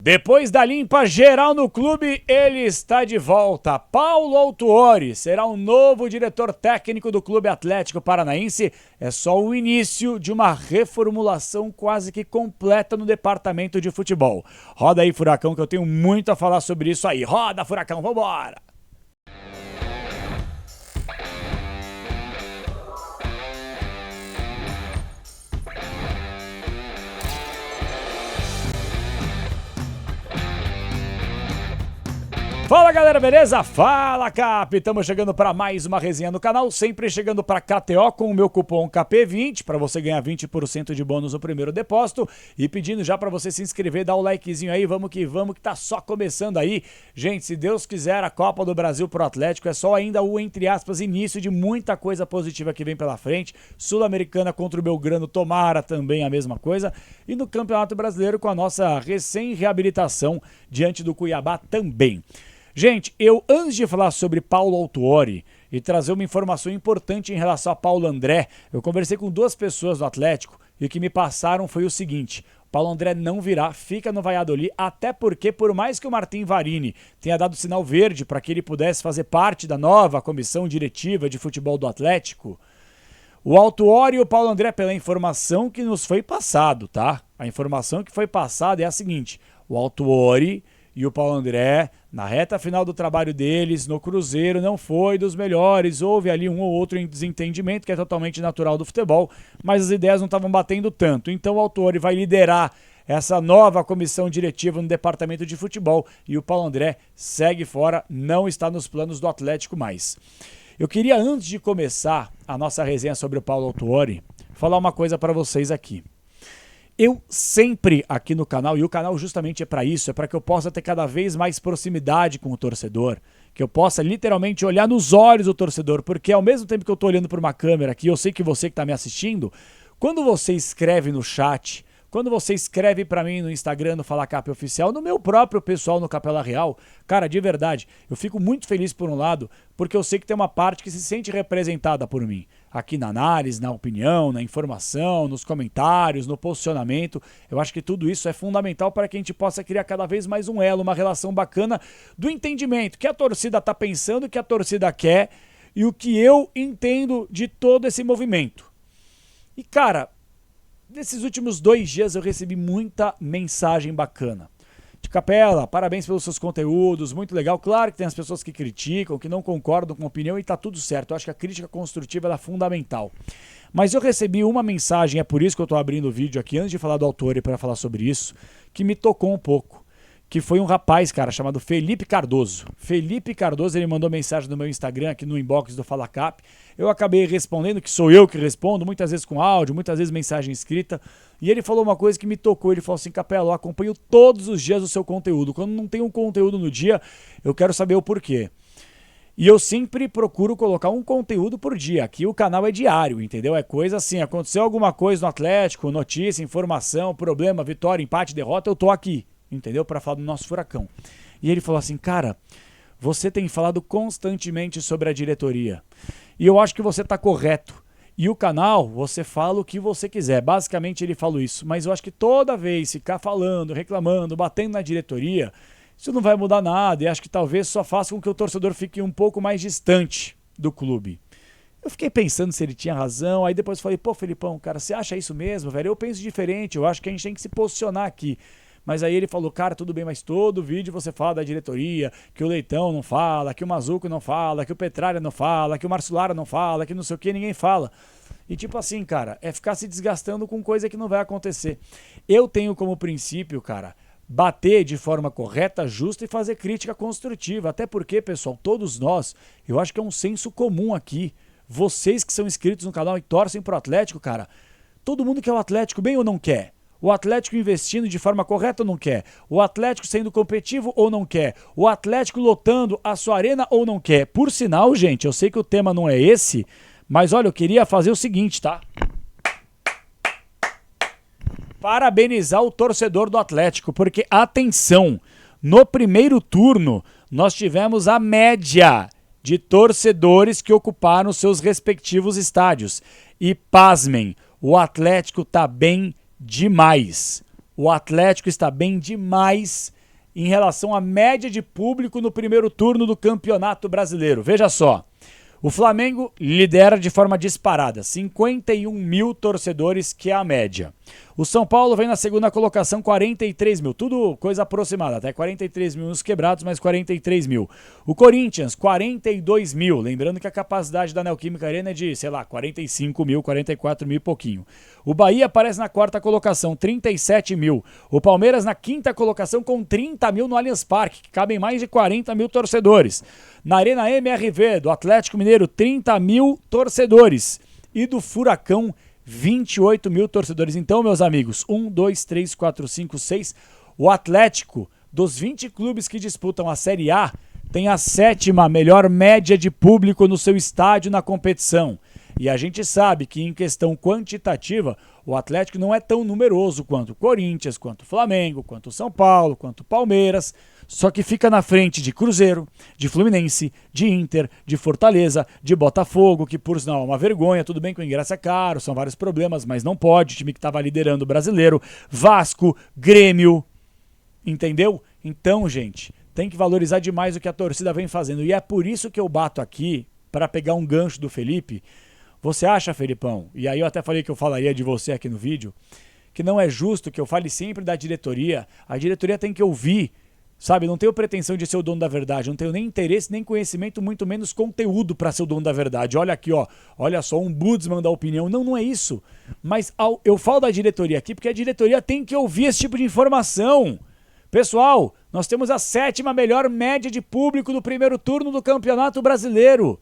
Depois da limpa geral no clube, ele está de volta. Paulo Autuori será o novo diretor técnico do Clube Atlético Paranaense. É só o início de uma reformulação quase que completa no departamento de futebol. Roda aí, Furacão, que eu tenho muito a falar sobre isso aí. Roda, Furacão, vambora! Fala galera, beleza? Fala Cap! Estamos chegando para mais uma resenha no canal, sempre chegando para KTO com o meu cupom KP20 para você ganhar 20% de bônus no primeiro depósito e pedindo já para você se inscrever, dar o likezinho aí, vamos que tá só começando aí. Gente, se Deus quiser, a Copa do Brasil pro Atlético é só ainda o, entre aspas, início de muita coisa positiva que vem pela frente. Sul-Americana contra o Belgrano, tomara também a mesma coisa. E no Campeonato Brasileiro com a nossa recém-reabilitação diante do Cuiabá também. Gente, antes de falar sobre Paulo Autuori e trazer uma informação importante em relação a Paulo André, eu conversei com duas pessoas do Atlético e o que me passaram foi o seguinte: Paulo André não virá, fica no Valladolid, até porque por mais que o Martim Varini tenha dado sinal verde para que ele pudesse fazer parte da nova comissão diretiva de futebol do Atlético, o Autuori e o Paulo André, pela informação que nos foi passado, tá? A informação que foi passada é a seguinte: o Autuori e o Paulo André, na reta final do trabalho deles, no Cruzeiro, não foi dos melhores. Houve ali um ou outro desentendimento, que é totalmente natural do futebol, mas as ideias não estavam batendo tanto. Então o Autuori vai liderar essa nova comissão diretiva no departamento de futebol e o Paulo André segue fora, não está nos planos do Atlético mais. Eu queria, antes de começar a nossa resenha sobre o Paulo Autuori, falar uma coisa para vocês aqui. Eu sempre aqui no canal, e o canal justamente é para isso, é para que eu possa ter cada vez mais proximidade com o torcedor, que eu possa literalmente olhar nos olhos do torcedor, porque ao mesmo tempo que eu estou olhando para uma câmera aqui, eu sei que você que está me assistindo, quando você escreve no chat, quando você escreve para mim no Instagram, no Fala Cap Oficial, no meu próprio pessoal no Capela Real, cara, de verdade, eu fico muito feliz por um lado, porque eu sei que tem uma parte que se sente representada por mim. Aqui na análise, na opinião, na informação, nos comentários, no posicionamento. Eu acho que tudo isso é fundamental para que a gente possa criar cada vez mais um elo, uma relação bacana do entendimento, que a torcida está pensando, o que a torcida quer e o que eu entendo de todo esse movimento. E cara, nesses últimos 2 dias eu recebi muita mensagem bacana. De Capela, parabéns pelos seus conteúdos, muito legal. Claro que tem as pessoas que criticam, que não concordam com a opinião e tá tudo certo. Eu acho que a crítica construtiva ela é fundamental. Mas eu recebi uma mensagem, é por isso que eu tô abrindo o vídeo aqui, antes de falar do Autuori para falar sobre isso, que me tocou um pouco. Que foi um rapaz, cara, chamado Felipe Cardoso. Felipe Cardoso, ele mandou mensagem no meu Instagram, aqui no inbox do Fala Cap. Eu acabei respondendo, que sou eu que respondo, muitas vezes com áudio, muitas vezes mensagem escrita. E ele falou uma coisa que me tocou, ele falou assim: Capela, eu acompanho todos os dias o seu conteúdo. Quando não tem um conteúdo no dia, eu quero saber o porquê. E eu sempre procuro colocar um conteúdo por dia. Aqui o canal é diário, entendeu? É coisa assim, aconteceu alguma coisa no Atlético, notícia, informação, problema, vitória, empate, derrota, eu tô aqui. Entendeu? Para falar do nosso Furacão. E ele falou assim: cara, você tem falado constantemente sobre a diretoria. E eu acho que você tá correto. E o canal, você fala o que você quiser. Basicamente ele falou isso. Mas eu acho que toda vez ficar falando, reclamando, batendo na diretoria, isso não vai mudar nada. E acho que talvez só faça com que o torcedor fique um pouco mais distante do clube. Eu fiquei pensando se ele tinha razão. Aí depois falei: pô, Felipão, cara, você acha isso mesmo, velho? Eu penso diferente. Eu acho que a gente tem que se posicionar aqui. Mas aí ele falou: cara, tudo bem, mas todo vídeo você fala da diretoria, que o Leitão não fala, que o Mazuco não fala, que o Petralha não fala, que o Márcio Lara não fala, que não sei o que, ninguém fala. E tipo assim, cara, é ficar se desgastando com coisa que não vai acontecer. Eu tenho como princípio, cara, bater de forma correta, justa e fazer crítica construtiva. Até porque, pessoal, todos nós, eu acho que é um senso comum aqui. Vocês que são inscritos no canal e torcem pro Atlético, cara, todo mundo quer o Atlético bem ou não quer? O Atlético investindo de forma correta ou não quer? O Atlético sendo competitivo ou não quer? O Atlético lotando a sua arena ou não quer? Por sinal, gente, eu sei que o tema não é esse, mas olha, eu queria fazer o seguinte, tá? Parabenizar o torcedor do Atlético, porque, atenção, no primeiro turno nós tivemos a média de torcedores que ocuparam seus respectivos estádios. E pasmem, o Atlético tá bem demais. o Atlético está bem demais em relação à média de público no primeiro turno do Campeonato Brasileiro. Veja só, o Flamengo lidera de forma disparada, 51 mil torcedores, que é a média. O São Paulo vem na segunda colocação, 43 mil, tudo coisa aproximada, até 43 mil nos quebrados, mas 43 mil. O Corinthians, 42 mil, lembrando que a capacidade da Neoquímica Arena é de, 45 mil, 44 mil e pouquinho. O Bahia aparece na quarta colocação, 37 mil. O Palmeiras na quinta colocação com 30 mil no Allianz Parque, que cabem mais de 40 mil torcedores. Na Arena MRV do Atlético Mineiro, 30 mil torcedores. E do Furacão, 28 mil torcedores. Então, meus amigos, 1, 2, 3, 4, 5, 6. O Atlético, dos 20 clubes que disputam a Série A, tem a 7ª melhor média de público no seu estádio na competição. E a gente sabe que em questão quantitativa, o Atlético não é tão numeroso quanto o Corinthians, quanto o Flamengo, quanto o São Paulo, quanto o Palmeiras, só que fica na frente de Cruzeiro, de Fluminense, de Inter, de Fortaleza, de Botafogo, que por sinal é uma vergonha, tudo bem que o ingresso é caro, são vários problemas, mas não pode, o time que estava liderando o brasileiro, Vasco, Grêmio, entendeu? Então, gente, tem que valorizar demais o que a torcida vem fazendo, e é por isso que eu bato aqui, para pegar um gancho do Felipe. Você acha, Felipão, e aí eu até falei que eu falaria de você aqui no vídeo, que não é justo que eu fale sempre da diretoria, a diretoria tem que ouvir, sabe, não tenho pretensão de ser o dono da verdade, não tenho nem interesse, nem conhecimento, muito menos conteúdo para ser o dono da verdade. Olha aqui, ó, olha só, um Budsman da opinião. Não é isso. Mas eu falo da diretoria aqui porque a diretoria tem que ouvir esse tipo de informação. Pessoal, nós temos a 7ª melhor média de público no primeiro turno do Campeonato Brasileiro.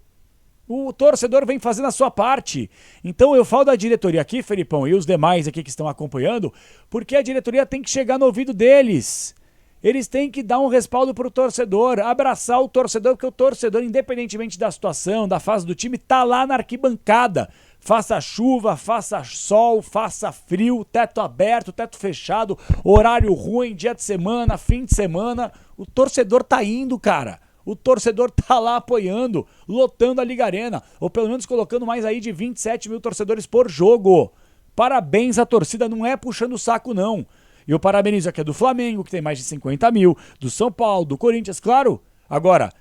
O torcedor vem fazendo a sua parte. Então eu falo da diretoria aqui, Felipão, e os demais aqui que estão acompanhando, porque a diretoria tem que chegar no ouvido deles. Eles têm que dar um respaldo para o torcedor, abraçar o torcedor, porque o torcedor, independentemente da situação, da fase do time, tá lá na arquibancada. Faça chuva, faça sol, faça frio, teto aberto, teto fechado, horário ruim, dia de semana, fim de semana, o torcedor tá indo, cara. O torcedor tá lá apoiando, lotando a Liga Arena, ou pelo menos colocando mais aí de 27 mil torcedores por jogo. Parabéns à torcida, não é puxando o saco não. E eu parabenizo aqui a do Flamengo, que tem mais de 50 mil, do São Paulo, do Corinthians, claro. Agora,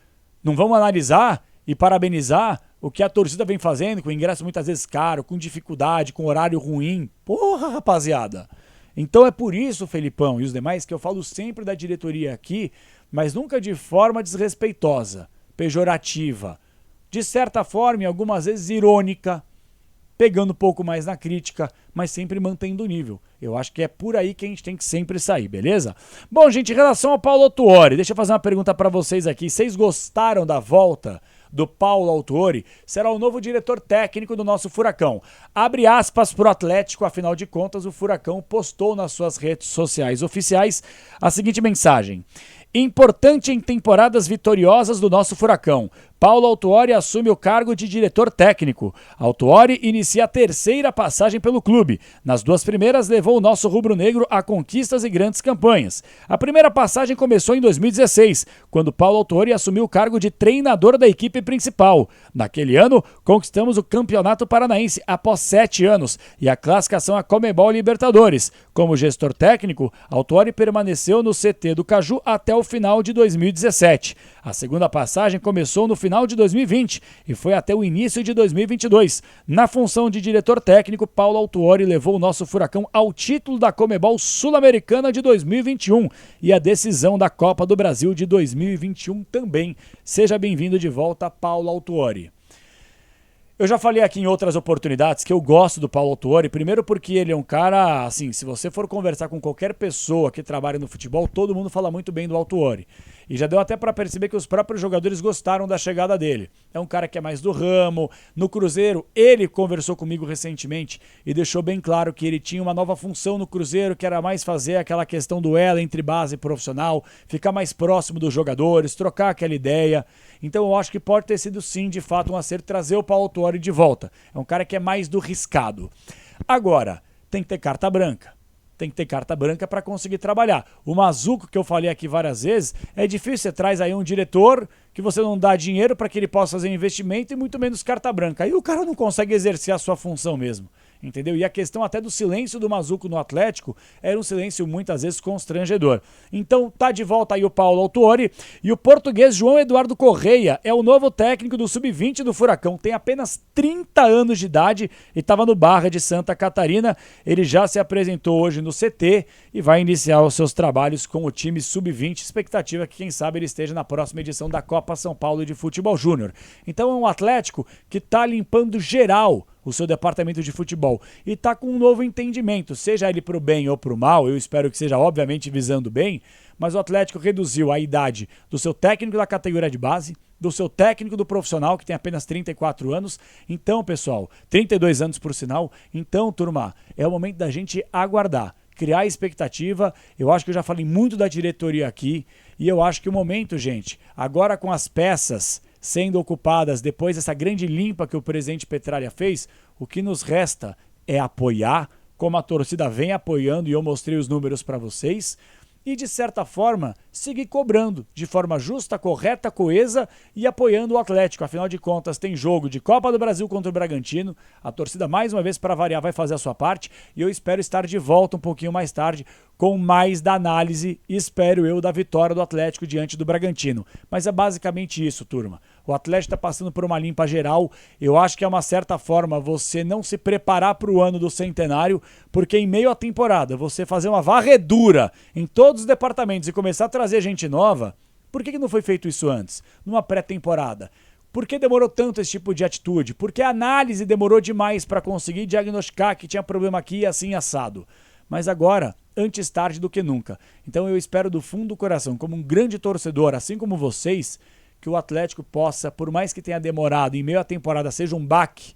não vamos analisar e parabenizar o que a torcida vem fazendo, com ingresso muitas vezes caro, com dificuldade, com horário ruim. Porra, rapaziada. Então é por isso, Felipão e os demais, que eu falo sempre da diretoria aqui, mas nunca de forma desrespeitosa, pejorativa. De certa forma, e algumas vezes irônica, pegando um pouco mais na crítica, mas sempre mantendo o nível. Eu acho que é por aí que a gente tem que sempre sair, beleza? Bom, gente, em relação ao Paulo Autuori, deixa eu fazer uma pergunta para vocês aqui. Vocês gostaram da volta do Paulo Autuori? Será o novo diretor técnico do nosso Furacão. Abre aspas para o Atlético, afinal de contas, o Furacão postou nas suas redes sociais oficiais a seguinte mensagem: importante em temporadas vitoriosas do nosso Furacão. Paulo Autuori assume o cargo de diretor técnico. Autuori inicia a 3ª passagem pelo clube. Nas 2 primeiras, levou o nosso rubro-negro a conquistas e grandes campanhas. A primeira passagem começou em 2016, quando Paulo Autuori assumiu o cargo de treinador da equipe principal. Naquele ano, conquistamos o Campeonato Paranaense após 7 anos e a classificação à Conmebol Libertadores. Como gestor técnico, Autuori permaneceu no CT do Caju até o final de 2017. A segunda passagem começou no final de 2020 e foi até o início de 2022. Na função de diretor técnico, Paulo Autuori levou o nosso Furacão ao título da Conmebol Sul-Americana de 2021 e a decisão da Copa do Brasil de 2021 também. Seja bem-vindo de volta, Paulo Autuori. Eu já falei aqui em outras oportunidades que eu gosto do Paulo Autuori, primeiro porque ele é um cara, assim, se você for conversar com qualquer pessoa que trabalha no futebol, todo mundo fala muito bem do Autuori. E já deu até para perceber que os próprios jogadores gostaram da chegada dele. É um cara que é mais do ramo. No Cruzeiro, ele conversou comigo recentemente e deixou bem claro que ele tinha uma nova função no Cruzeiro, que era mais fazer aquela questão do elo entre base e profissional, ficar mais próximo dos jogadores, trocar aquela ideia. Então eu acho que pode ter sido sim, de fato, um acerto trazer o Paulo Autuori de volta. É um cara que é mais do riscado. Agora, tem que ter carta branca. Tem que ter carta branca para conseguir trabalhar. O Mazuco, que eu falei aqui várias vezes, é difícil. Você traz aí um diretor que você não dá dinheiro para que ele possa fazer investimento e muito menos carta branca. Aí o cara não consegue exercer a sua função mesmo. entendeu? E a questão até do silêncio do Mazzuco no Atlético era um silêncio muitas vezes constrangedor. Então tá de volta aí o Paulo Autuori e o português João Eduardo Correia é o novo técnico do Sub-20 do Furacão. Tem apenas 30 anos de idade e estava no Barra de Santa Catarina. Ele já se apresentou hoje no CT e vai iniciar os seus trabalhos com o time Sub-20. Expectativa que quem sabe ele esteja na próxima edição da Copa São Paulo de Futebol Júnior. Então é um Atlético que tá limpando geral o seu departamento de futebol e tá com um novo entendimento, seja ele pro bem ou pro mal, eu espero que seja obviamente visando bem, mas o Atlético reduziu a idade do seu técnico da categoria de base, do seu técnico do profissional, que tem apenas 34 anos. Então, pessoal, 32 anos por sinal. Então, turma, é o momento da gente aguardar, criar expectativa. Eu acho que eu já falei muito da diretoria aqui e eu acho que o momento, gente, agora com as peças sendo ocupadas depois dessa grande limpa que o presidente Petralha fez, o que nos resta é apoiar, como a torcida vem apoiando e eu mostrei os números para vocês, e de certa forma seguir cobrando de forma justa, correta, coesa e apoiando o Atlético. Afinal de contas tem jogo de Copa do Brasil contra o Bragantino, a torcida mais uma vez para variar vai fazer a sua parte e eu espero estar de volta um pouquinho mais tarde com mais da análise, espero eu, da vitória do Atlético diante do Bragantino. Mas é basicamente isso, turma. O Atlético está passando por uma limpa geral. Eu acho que é uma certa forma você não se preparar para o ano do centenário, porque em meio à temporada você fazer uma varredura em todos os departamentos e começar a trazer gente nova, por que não foi feito isso antes, numa pré-temporada? Por que demorou tanto esse tipo de atitude? Porque a análise demorou demais para conseguir diagnosticar que tinha problema aqui e assim assado. Mas agora, antes tarde do que nunca. Então eu espero do fundo do coração, como um grande torcedor, assim como vocês, que o Atlético possa, por mais que tenha demorado, em meio à temporada seja um baque,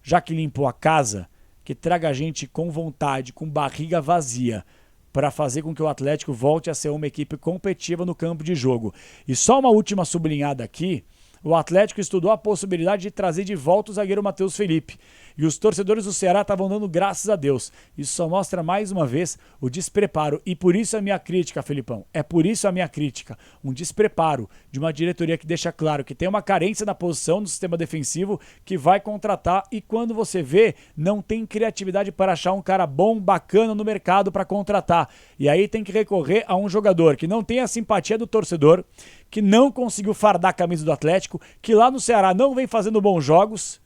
já que limpou a casa, que traga a gente com vontade, com barriga vazia, para fazer com que o Atlético volte a ser uma equipe competitiva no campo de jogo. E só uma última sublinhada aqui, o Atlético estudou a possibilidade de trazer de volta o zagueiro Matheus Felipe. E os torcedores do Ceará estavam dando graças a Deus. Isso só mostra mais uma vez o despreparo. E por isso a minha crítica, Felipão. É por isso a minha crítica. Um despreparo de uma diretoria que deixa claro que tem uma carência na posição no sistema defensivo, que vai contratar e quando você vê, não tem criatividade para achar um cara bom, bacana no mercado para contratar. E aí tem que recorrer a um jogador que não tem a simpatia do torcedor, que não conseguiu fardar a camisa do Atlético, que lá no Ceará não vem fazendo bons jogos.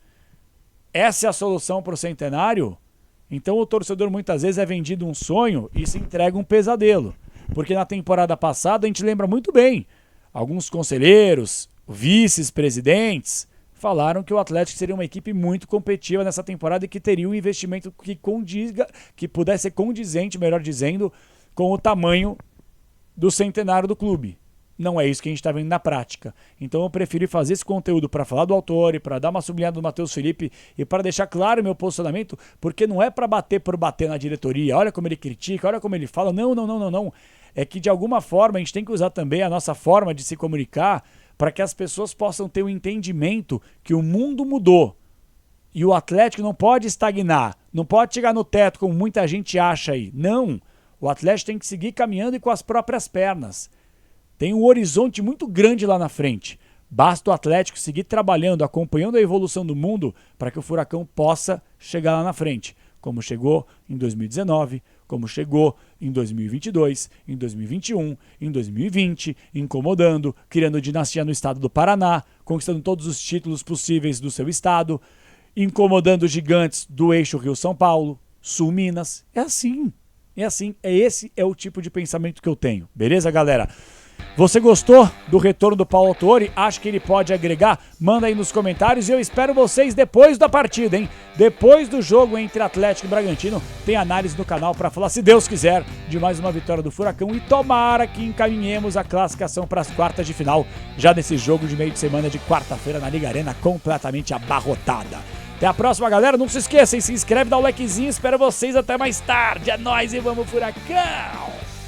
Essa é a solução para o centenário? Então o torcedor muitas vezes é vendido um sonho e se entrega um pesadelo. Porque na temporada passada a gente lembra muito bem, alguns conselheiros, vices-presidentes, falaram que o Atlético seria uma equipe muito competitiva nessa temporada e que teria um investimento que pudesse ser condizente, melhor dizendo, com o tamanho do centenário do clube. Não é isso que a gente está vendo na prática. Então eu preferi fazer esse conteúdo para falar do Autuori, para dar uma sublinhada do Matheus Felipe e para deixar claro o meu posicionamento, porque não é para bater por bater na diretoria. Olha como ele critica, olha como ele fala. Não. É que de alguma forma a gente tem que usar também a nossa forma de se comunicar para que as pessoas possam ter o entendimento que o mundo mudou. E o Atlético não pode estagnar, não pode chegar no teto como muita gente acha aí. Não, o Atlético tem que seguir caminhando e com as próprias pernas. Tem um horizonte muito grande lá na frente. Basta o Atlético seguir trabalhando, acompanhando a evolução do mundo para que o Furacão possa chegar lá na frente. Como chegou em 2019, como chegou em 2022, em 2021, em 2020, incomodando, criando dinastia no estado do Paraná, conquistando todos os títulos possíveis do seu estado, incomodando os gigantes do eixo Rio-São Paulo, Sul-Minas. É assim. Esse é o tipo de pensamento que eu tenho. Beleza, galera? Você gostou do retorno do Paulo Autuori? Acha que ele pode agregar? Manda aí nos comentários e eu espero vocês depois da partida, hein? Depois do jogo entre Atlético e Bragantino, tem análise no canal para falar, se Deus quiser, de mais uma vitória do Furacão e tomara que encaminhemos a classificação para as quartas de final, já nesse jogo de meio de semana de quarta-feira na Liga Arena, completamente abarrotada. Até a próxima, galera. Não se esqueça, hein? Se inscreve, dá o likezinho, espero vocês até mais tarde. É nóis e vamos Furacão!